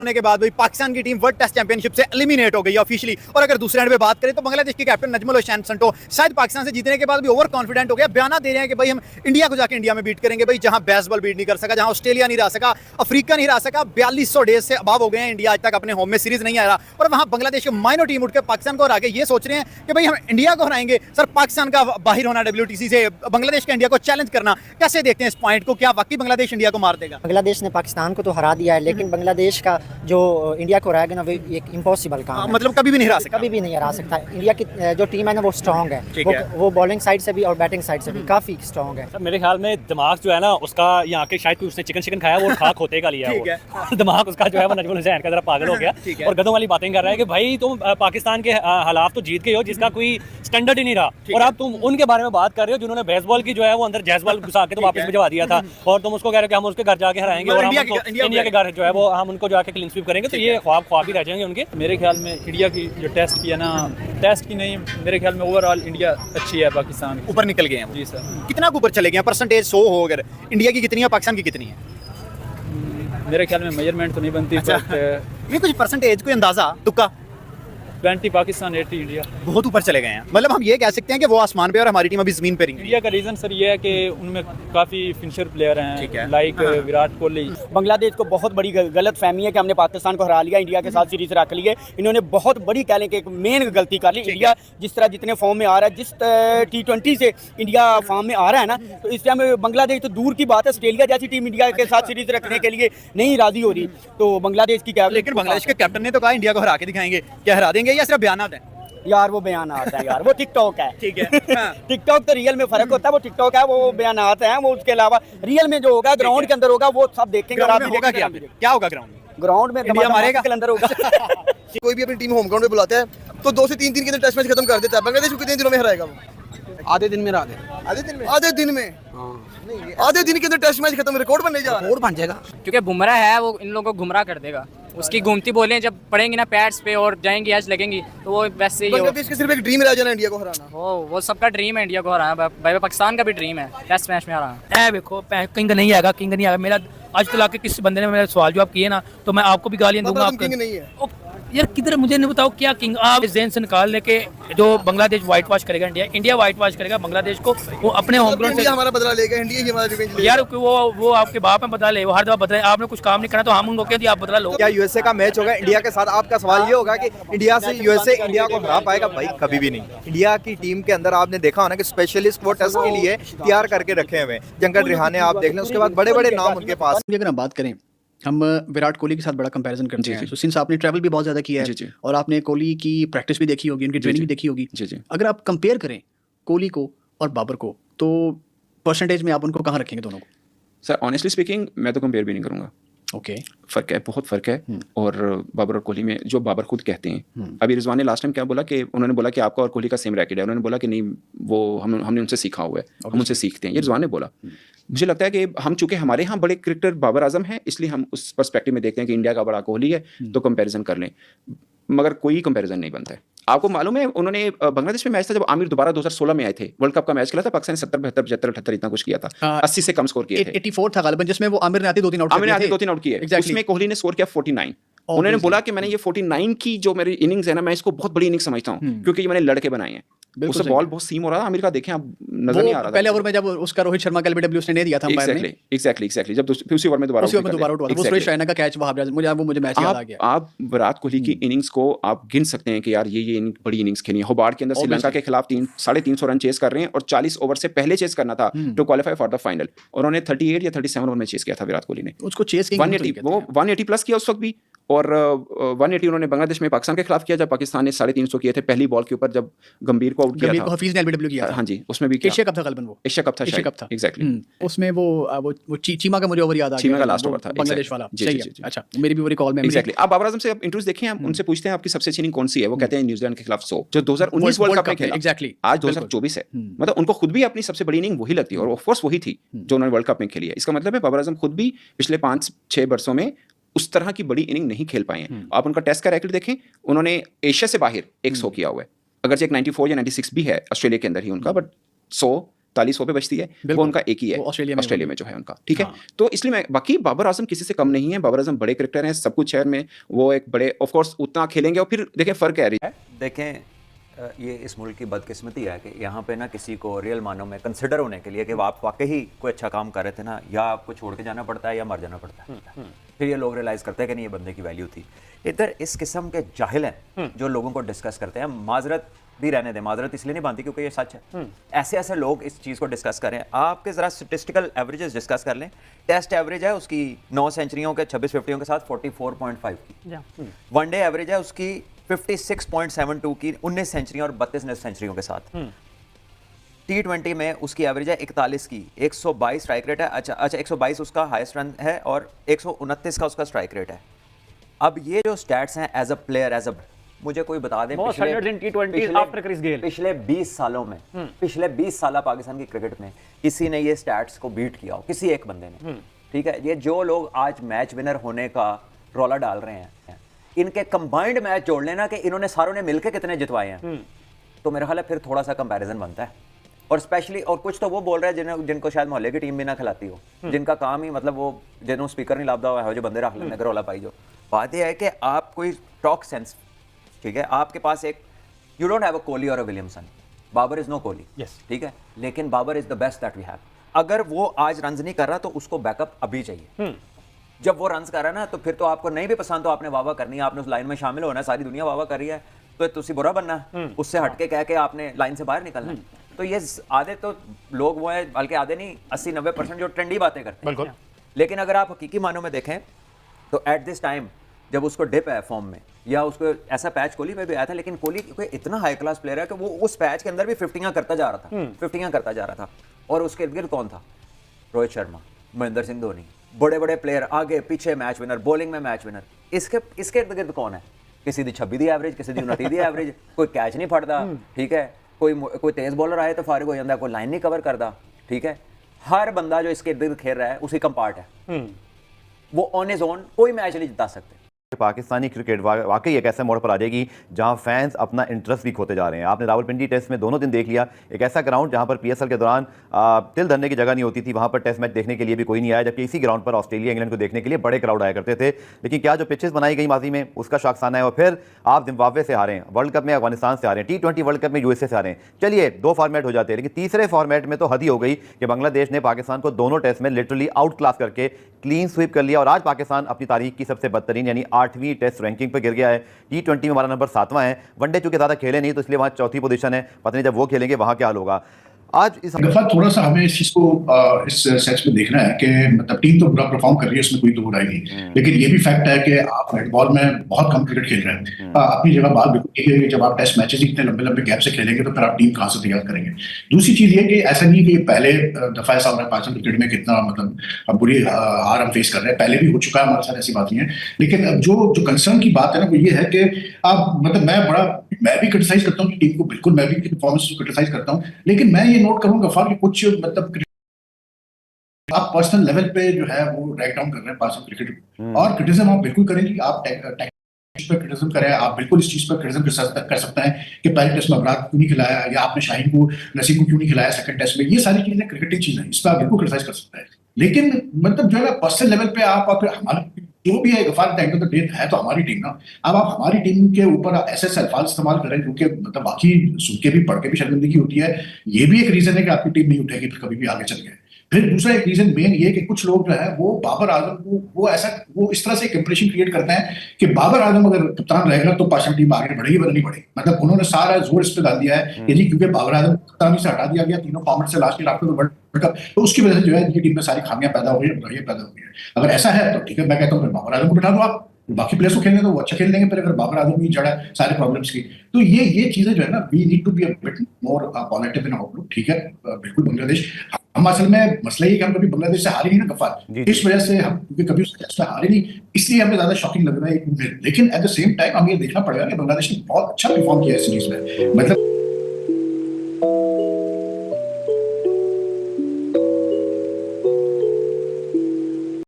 होने के बाद भाई पाकिस्तान की टीम वर्ल्ड टेस्ट चैंपियनशिप से एलिमिनेट हो गई है ऑफिशियली। और अगर दूसरे एंड पे बात करें तो बांग्लादेश के कैप्टन नजमुल हुसैन संटो शायद पाकिस्तान से जीतने के बाद भी ओवर कॉन्फिडेंट हो गया, बयाना दे रहे हैं कि भाई हम इंडिया को जाके इंडिया में बीट करेंगे। भाई जहां बेसबॉल बीट नहीं कर सका, जहां ऑस्ट्रेलिया नहीं रह सका, अफ्रीका नहीं रह सका, 4200 डेज से अबाव हो गए हैं, इंडिया आज तक अपने होम में सीरीज नहीं आ रहा। और वहां बांग्लादेश की माइनर टीम उठकर पाकिस्तान को हरा के ये सोच रहे हैं कि भाई हम इंडिया को हराएंगे। सर पाकिस्तान का बाहर होना WTC से, बांग्लादेश का इंडिया को चैलेंज करना, कैसे देखते हैं इस पॉइंट को? क्या वाकई बांग्लादेश इंडिया को मार देगा? बांग्लादेश ने पाकिस्तान को तो हरा दिया है, लेकिन बांग्लादेश का जो इंडिया को हराएगा ना वो एक इम्पॉसिबल काम है। मतलब कभी भी नहीं हरा सकता, कभी भी नहीं हरा सकता। इंडिया की जो टीम है ना वो स्ट्रॉन्ग है, वो बॉलिंग साइड से भी और बैटिंग साइड से भी काफी स्ट्रॉन्ग है। मेरे ख्याल में दिमाग जो है ना उसका यहाँ के शायद उसने चिकन खाया वो खा खोते का लिया वो दिमाग उसका जो है वो नजमुल हुसैन का जरा पागल हो गया और गधों वाली बातें कर रहा है कि भाई तुम पाकिस्तान के हालात तो जीत गए हो जिसका कोई स्टैंडर्ड ही नहीं रहा, और अब तुम उनके बारे में बात कर रहे हो जिन्होंने बेसबॉल की जो है वो अंदर जैसबॉल घुसा के तो वापस भिजवा दिया था, और तुम उसको कह रहे हो कि हम उसके घर जाके हराएंगे और इंडिया के घर जो है वो हम उनको जाके क्लीन स्वीप करेंगे। तो ये ख्वाब ही रह जाएंगे उनके। मेरे ख्याल में इंडिया की जो टेस्ट की है ना, टेस्ट की नहीं, मेरे ख्याल में ओवरऑल इंडिया अच्छी है, पाकिस्तान ऊपर निकल गए हैं। जी सर। कितना ऊपर चले गए हैं? परसेंटेज 100 हो, अगर इंडिया की कितनी है, पाकिस्तान की कितनी है? मेरे ख्याल में मेजरमेंट तो नहीं बनती, नहीं कुछ परसेंटेज, कोई अंदाजा तुक्का? 20 पाकिस्तान 80 इंडिया। बहुत ऊपर चले गए हैं। मतलब हम ये कह सकते हैं कि वो आसमान पे और हमारी टीम अभी जमीन पे रही। इंडिया का रीजन सर ये है कि उनमें काफी फिनिशर प्लेयर हैं, लाइक विराट कोहली। बांग्लादेश को बहुत बड़ी गलत फहमी है कि हमने पाकिस्तान को हरा लिया, इंडिया के साथ सीरीज रख ली है। इन्होंने बहुत बड़ी कह लें कि एक मेन गलती कर ली। इंडिया जिस तरह जितने फॉर्म में आ रहा है, जिस T20 से इंडिया फॉर्म में आ रहा है ना, तो इस टाइम बांग्लादेश तो दूर की बात है, ऑस्ट्रेलिया जैसी टीम इंडिया के साथ सीरीज रखने के लिए नहीं राजी हो रही। तो बांग्लादेश की क्या, लेकिन बांग्लादेश के कैप्टन ने तो कहा इंडिया को हरा के दिखाएंगे। क्या हरा देंगे या सिर्फ बयान है? यार वो बयान आता है यार, वो टिकटॉक है। ठीक है। टिकटॉक तो रियल में फर्क होता है, वो टिकटॉक है, वो बयान आते हैं, वो उसके अलावा रियल में जो होगा ग्राउंड के अंदर होगा वो सब देखेंगे। ग्राउंड में होगा क्या होगा? ग्राउंड में इंडिया मारेगा के अंदर होगा। कोई भी अपनी टीम होम ग्राउंड पे बुलाता है तो 2 से 3 दिन के अंदर टेस्ट मैच खत्म कर देता है। बांग्लादेश को कितने दिनों में हराएगा वो? आधे दिन में हरा दे। आधे दिन में आधे दिन के अंदर टेस्ट मैच खत्म, रिकॉर्ड बनने जा रहा है। और बन जाएगा क्योंकि बुमराह है, वो इन लोगों को गुमराह कर देगा। उसकी घूमती बोलें जब पड़ेंगी ना पैड्स पे और जाएंगी एज लगेंगी तो वो वैसे ही बांग्लादेश का सिर्फ एक ड्रीम रह जाना इंडिया को हराना। वो सबका ड्रीम है इंडिया को हराना। भाई पाकिस्तान का भी ड्रीम है टेस्ट मैच में हराना। देखो किंग नहीं आएगा, किंग नहीं आएगा। मेरा आज तक आके किसी बंदे ने मेरा सवाल जवाब किए ना तो मैं आपको भी गालियां दूंगा। किंग नहीं है यार किधर, मुझे नहीं बताओ क्या किंग। आप जेन से निकालने के जो बांग्लादेश व्हाइट वॉश करेगा, इंडिया व्हाइट वॉश करेगा बांग्लादेश को, वो अपने होम ग्राउंड से हमारा बदला लेगा, इंडिया ही हमारा रिवेंज लेगा। यार वो आपके बाप में बदला ले, वो हर दफा बदला। आपने कुछ काम नहीं करना तो हम उनको कहते आप बदला लो। क्या यूएसए का मैच होगा इंडिया के साथ? आपका सवाल ये होगा कि इंडिया से यूएसए इंडिया को हरा पाएगा? भाई कभी भी नहीं। इंडिया की टीम के अंदर आपने देखा होना कि स्पेशलिस्ट वो टेस्ट के लिए तैयार करके रखे हुए। जंगल रिहाने आप देख लें, उसके बाद बड़े बड़े नाम उनके पास। अगर हम बात करें, हम विराट कोहली के साथ बड़ा कंपैरिजन करते हैं, तो सिंस आपने ट्रैवल भी बहुत ज़्यादा किया है और आपने कोहली की प्रैक्टिस भी देखी होगी, उनकी ट्रेनिंग भी देखी होगी। अगर आप कंपेयर करें कोहली को और बाबर को तो परसेंटेज में आप उनको कहाँ रखेंगे दोनों को? सर ऑनेस्टली स्पीकिंग मैं तो कंपेयर भी नहीं करूँगा। ओके फ़र्क है, बहुत फ़र्क है। और बाबर और कोहली में जो बाबर खुद कहते हैं, अभी रिजवान ने लास्ट टाइम क्या बोला कि उन्होंने बोला कि आपका और कोहली का सेम रैकेट है। उन्होंने बोला कि नहीं वो हमने उनसे सीखा हुआ है, हम उनसे सीखते हैं। ये रिजवान ने बोला। मुझे लगता है कि हम चूंकि हमारे यहाँ बड़े क्रिकेटर बाबर आजम हैं, इसलिए हम उस पर्सपेक्टिव में देखते हैं कि इंडिया का बड़ा कोहली है तो कंपैरिजन कर लें, मगर कोई कंपैरिजन नहीं बनता है। आपको मालूम है उन्होंने बांग्लादेश में मैच था जब आमिर दोबारा 2016 में आए थे, वर्ल्ड कप का मैच खेला था, पाकिस्तान ने 70 72 75 78 इतना कुछ किया था, 80 से कम स्कोर किए थे। 84 था गालिबन, जिसमें वो आमिर ने आते 2-3 आउट किए। उसमें कोहली ने स्कोर किया 49। उन्होंने बोला कि मैंने ये 49 की जो मेरी इनिंग्स है ना, मैं इसको बहुत बड़ी इनिंग्स समझता हूँ क्योंकि ये मैंने लड़के बनाए हैं। उससे बॉल बहुत सीम हो रहा था, अमेरिका देखें आप नजर नहीं आ रहा था पहले ओवर में जब उसका रोहित शर्मा का एलबीडब्ल्यू उसने नहीं दिया था अंपायर ने। एग्जैक्टली जब उसी ओवर में दोबारा आउट हुआ, सुरेश रैना का कैच वहां मुझे मैच याद आ गया। आप विराट कोहली की इनिंग्स को आप गिन सकते हैं कि यार ये बड़ी इनिंग्स खेली है। होबार्ट के अंदर श्रीलंका के खिलाफ 350 रन चेस कर रहे हैं और 40 ओवर से पहले चेस करना था to qualify for the final, और उन्होंने 38 या 37 ओवर में चेस किया था विराट कोहली ने। उसको चेस 180 प्लस किया उस वक्त भी, और 180 उन्होंने बांग्लादेश में पाकिस्तान के खिलाफ किया जब पाकिस्तान ने 350 किए थे पहली बॉल के ऊपर, जब गंभीर को आउट किया था। हफीज ने एलबीडब्ल्यू किया। हाँ जी, उसमें भी एशिया कप था गालिबन, वो एशिया कप था एग्जैक्टली। उसमें वो चीमा का मुझे ओवर याद आ गया, चीमा का लास्ट ओवर था बांग्लादेश वाला। अच्छा मेरी भी वो रिकॉल में एग्जैक्टली। आप बाबर आजम से इंटरव्यूज देखें, हम उनसे पूछते हैं आपकी सबसे अच्छी इनिंग कौन सी है, वो कहते हैं न्यूजीलैंड के खिलाफ 100 जो 2019 वर्ल्ड कप में खेला। एग्जैक्टली आज 2024 है, मतलब उनको खुद भी अपनी सबसे बड़ी इनिंग वही लगती है, और ऑफ कोर्स वही थी जो उन्होंने वर्ल्ड कप में खेली है। इसका मतलब है बाबर आजम खुद भी पिछले 5-6 वर्षों में उस तरह की बड़ी इनिंग नहीं खेल पाए हैं। आप उनका टेस्ट का रैकेट देखें, उन्होंने एशिया से बाहर 100 किया हुआ है, अगर एक 94 या 96 भी है ऑस्ट्रेलिया के अंदर ही उनका, बट 100 41 पे बचती है, वो उनका एक ही है ऑस्ट्रेलिया में जो है उनका, ठीक है। तो इसलिए मैं, बाकी बाबर आजम किसी से कम नहीं है, बाबर आजम बड़े क्रिकेटर हैं, सब कुछ शहर में, वो एक बड़े ऑफ कोर्स उतना खेलेंगे। और फिर देखें फ़र्क है देखें, ये इस मुल्क की बदकिस्मती है कि यहाँ पे ना किसी को रियल मानों में कंसिडर होने के लिए कि आप वाकई कोई अच्छा काम कर रहे थे ना, या आपको छोड़ के जाना पड़ता है या मर जाना पड़ता है। फिर ये लोग रियलाइज़ करते हैं कि नहीं, ये बंदे की वैल्यू थी। इधर इस किस्म के जाहिल हैं जो लोगों को डिस्कस करते हैं। माजरत भी रहने दें, माजरत इसलिए नहीं बनती क्योंकि ये सच है। ऐसे ऐसे लोग इस चीज़ को डिस्कस करें। आपके ज़रा स्टेटिस्टिकल एवरेजेस डिस्कस कर लें। टेस्ट एवरेज है उसकी 9 सेंचुरियों के 26 50 के साथ 44.5 की। वनडे एवरेज है उसकी 56.72 की 19 सेंचुरियों और 32 सेंचुरियों के साथ। T20 में उसकी एवरेज है 41 की, 122 स्ट्राइक रेट है। अच्छा 122 उसका हाईएस्ट रन है और 129 का उसका स्ट्राइक रेट है। अब ये जो स्टैट्स हैं as a player, as a, मुझे कोई बता दें पिछले 20 सालों में, पिछले 20 साल पाकिस्तान की क्रिकेट में किसी ने ये स्टैट्स को बीट किया हो, किसी एक बंदे ने, ठीक है। ये जो लोग आज मैच विनर होने का रौला डाल रहे हैं, इनके कंबाइंड मैच जोड़ लेना कि इन्होंने सारों ने मिलकर कितने जितवाए हैं, तो मेरा ख्याल है फिर थोड़ा सा कंपैरिजन बनता है। और स्पेशली, और कुछ तो वो बोल रहे हैं जिनको शायद मोहल्ले की टीम भी ना खिलाती हो, जिनका काम ही मतलब वो जिन्होंने स्पीकर नहीं लाभदा हुआ है, जो बंदे रख लेने रौला पाई। जो बात यह है कि आप कोई टॉक सेंस, ठीक है, आपके पास एक, you don't have a Kohli और a Williamson, Babar is no Kohli, ठीक है, लेकिन Babar is the best that we have. अगर वो आज रन्स नहीं कर रहा तो उसको बैकअप अभी चाहिए। जब वो रन्स कर रहा है ना, तो फिर तो आपको नहीं भी पसंद तो आपने वाह करनी है, आपने उस लाइन में शामिल होना है, सारी दुनिया वाह कर रही है तो तुसी बुरा बनना है, उससे हटके कह के आपने लाइन से बाहर निकलना है। तो ये आधे तो लोग वो हैं, बल्कि आधे नहीं 80-90% जो ट्रेंडी बातें करते हैं। लेकिन अगर आप हकीकी मानों में देखें तो एट दिस टाइम जब उसको डिप है फॉर्म में, या उसको ऐसा पैच कोहली में भी आया था, लेकिन कोहली कोई इतना हाई क्लास प्लेयर है कि वो उस पैच के अंदर भी 50 करता जा रहा था, 50 करता जा रहा था। और उसके इर्द गिर्द कौन था? रोहित शर्मा, महेंद्र सिंह धोनी, बड़े बड़े प्लेयर, आगे पीछे मैच विनर, बॉलिंग में मैच विनर। इसके इर्द गिर्द कौन है? किसी दी 26 दी एवरेज, किसी दी 29 दी एवरेज, कोई कैच नहीं फड़ता, ठीक है, कोई तेज बॉलर आए तो फारिग हो जाता है, कोई लाइन नहीं कवर करता, ठीक है। हर बंदा जो इसके इर्द गिर्द खेल रहा है उसी कंपार्ट है, वो ऑन इज ओन कोई मैच नहीं जिता सकते। पाकिस्तानी क्रिकेट वाकई एक ऐसे मोड़ पर आ जाएगी जहां फैंस अपना इंटरेस्ट भी खोते जा रहे हैं। आपने रावलपिंडी टेस्ट में दोनों दिन देख लिया, एक ऐसा ग्राउंड जहां पर PSL के दौरान तिल धरने की जगह नहीं होती थी, वहां पर टेस्ट मैच देखने के लिए भी कोई नहीं आया, जबकि इसी ग्राउंड पर ऑस्ट्रेलिया इंग्लैंड को देखने के लिए बड़े क्राउड आया करते थे। लेकिन क्या जो पिचेस बनाई गई माजी में उसका शाखसाना है। और फिर आप जिम्बाब्वे से हारे हैं, वर्ल्ड कप में अफगानिस्तान से हारे हैं, T20 वर्ल्ड कप में USA से हारे हैं। चलिए 2 फॉर्मेट हो जाते हैं, लेकिन तीसरे फॉर्मेट में तो हद ही हो गई कि बांग्लादेश ने पाकिस्तान को दोनों टेस्ट में लिटरली आउट क्लास करके क्लीन स्वीप कर लिया। और आज पाकिस्तान अपनी तारीख की सबसे बदतरीन यानी 8वीं टेस्ट रैंकिंग पर गिर गया है। T20 में हमारा नंबर 7वां है। वनडे चूंकि ज़्यादा खेले नहीं तो इसलिए वहाँ 4थी पोजीशन है। पता नहीं जब वो खेलेंगे वहाँ क्या हाल होगा। आज इस दफा थोड़ा सा हमें इस चीज को इस सेंस में देखना है कि मतलब टीम तो बुरा परफॉर्म कर रही है, इसमें कोई दो राय नहीं, लेकिन ये भी फैक्ट है कि आप फुटबॉल में बहुत कम क्रिकेट खेल रहे हैं। अपनी जगह बात बिल्कुल ठीक है कि जब आप टेस्ट मैचेस इतने लंबे लंबे गैप से खेलेंगे तो फिर आप टीम कहाँ से तैयार करेंगे। दूसरी चीज ये कि ऐसा नहीं कि पहले दफा ऐसा हो रहा है पाकिस्तान क्रिकेट में कितना मतलब बुरी हार हम फेस कर रहे हैं, पहले भी हो चुका है हमारे साथ, ऐसी बात नहीं है। लेकिन जो कंसर्न की बात है ना वो ये है कि आप मतलब मैं भी क्रिटिसाइज करता हूँ टीम को, बिल्कुल मैं भी परफॉर्मेंस को क्रिटिसाइज करता हूँ, लेकिन मैं ये नोट करूंगा गफार कि कुछ मतलब आप पर्सनल लेवल पे जो है वो रैक डाउन कर रहे हैं पाकिस्तान क्रिकेट, और क्रिटिसिज्म आप बिल्कुल करेंगे, आप पे क्रिटिसिज्म करें, आप बिल्कुल इस चीज पर क्रिटिसिज्म कर सकते हैं कि पहले टेस्ट में अबरार क्यों नहीं खिलाया, या आपने शाहीन को नसीम को क्यों नहीं खिलाया सेकंड टेस्ट में। ये सारी चीजें क्रिकेटिंग चीज है, इस पर आप बिल्कुल क्रिटिसाइज कर सकते हैं। लेकिन मतलब जो है ना पर्सनल लेवल पे आप हमारे जो भी है गफार at the end of the day है तो हमारी टीम ना, अब आप हमारी टीम के ऊपर ऐसे अल्फाज इस्तेमाल करें जो कि मतलब बाकी सुन के भी पढ़ के भी शर्मिंदगी होती है। ये भी एक रीजन है कि आपकी टीम नहीं उठेगी फिर कभी भी आगे चल गए। फिर दूसरा एक रीजन मेन ये कि कुछ लोग जो है वो बाबर आजम को वो इस तरह से एक इंप्रेशन क्रिएट करते हैं कि बाबर आजम अगर कप्तान रहेगा तो पाकिस्तान टीम आगे बढ़ेगी बदलनी पड़ेगी। मतलब उन्होंने सारा जोर इस पर डाल दिया है कि जी क्योंकि बाबर आजम कप्तानी से हटा दिया गया तीनों फॉर्मेट से लास्ट ईयर आपको वर्ल्ड कप, तो उसकी वजह से जो है ये टीम में सारी खामियां पैदा हो गई है, बुराइयां पैदा हो गई है। अगर ऐसा है तो ठीक है, मैं कहता हूँ बाबर आजम को बिठा दो, आप बाकी प्लेयर्स को खेलने तो वो अच्छा खेल देंगे। फिर अगर बाबर आजम ही जड़ा है सारे प्रॉब्लम्स की, तो ये चीजें जो है ना we need to be a bit more positive in outlook. ठीक है, बिल्कुल बांग्लादेश, हम असल में मसला ये कि हम कभी बांग्लादेश से हारे नहीं ना गफार, इस वजह से हम क्योंकि कभी उस टेस्ट में हारे नहीं, इसलिए हमें ज्यादा शॉकिंग लग रहा है। लेकिन एट द सेम टाइम हमें ये देखना पड़ेगा कि बांग्लादेश ने बहुत अच्छा परफॉर्म किया है सीरीज में। मतलब